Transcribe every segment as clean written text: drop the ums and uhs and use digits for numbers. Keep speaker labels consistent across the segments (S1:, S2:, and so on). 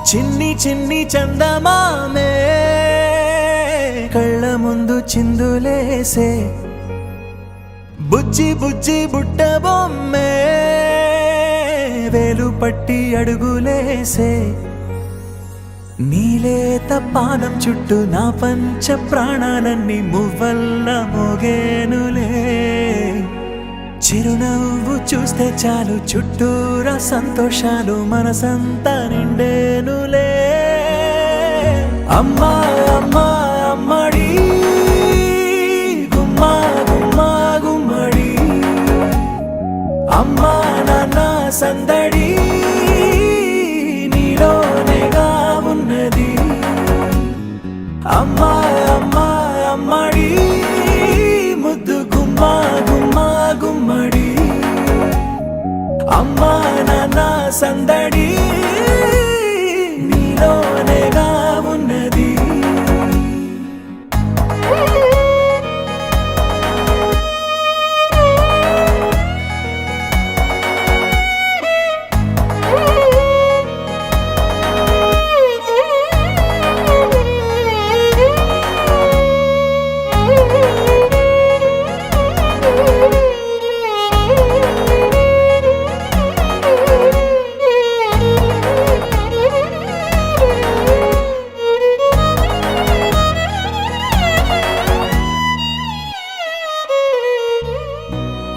S1: చిన్ని చిన్ని చందమామే కళ్ళ ముందు చిందులేసే బుజ్జి బుజ్జి బుట్ట బొమ్మే వేలు పట్టి అడుగులేసే నీలేత పాదం చుట్టూ నా పంచ ప్రాణాలన్నీ మువ్వల్ల మోగేనులే చిరునవ్వు చూస్తే చాలు చుట్టూరా సంతోషాలు మనసంతా నిండేనులే అమ్మా అమ్మా అమ్మడి గుమ్మా గుమ్మా గుమ్మడి అమ్మా నాన్న సందడి నీలోనేగా ఉన్నది అమ్మా అమ్మా అమ్మడి ముద్దు గుమ్మా గుమ్మా గుమ్మడి అమ్మా నాన్న సందడి నీలోనేగా ఉన్నది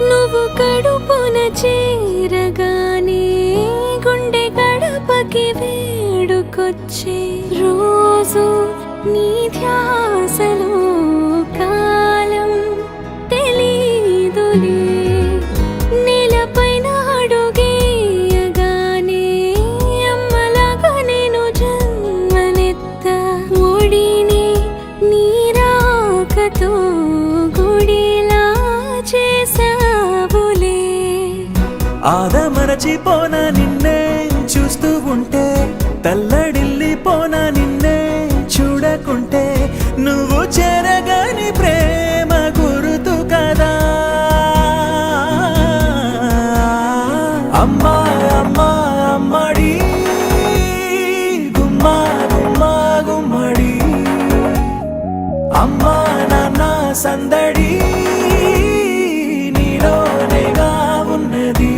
S2: నువ్వు కడుపున చేరగానే గుండె గడపకి వేడుకొచ్చే రోజు నీ ధ్యాసలో కాలం తెలీదులే నేలపైన అడుగేయగానే అమ్మలాగా నేను జన్మనెత్త ఒడిని నీ రాకతో గుడిలా చేసావులే
S1: ఆదమరచిపోన నిన్నే చూస్తూ ఉంటే తల్లడిల్లిపోన నిన్నే చూడకుంటే నువ్వు చెరగని ప్రేమ గురుతు కదా అమ్మా అమ్మా అమ్మడి గుమ్మా గుమ్మా గుమ్మడి అమ్మా నాన్న సందడి నీలోనేగా ఉన్నది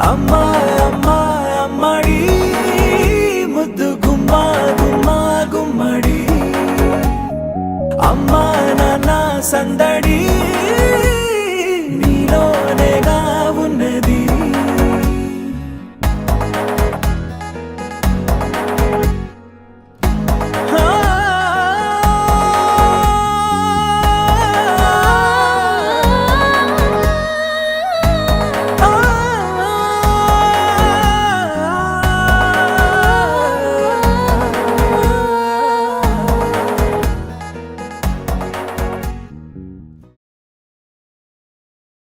S1: అమ్మా అమ్మా అమ్మడి ముద్దు గుమ్మా గుమ్మా గుమ్మడి అమ్మా నాన్న సందడి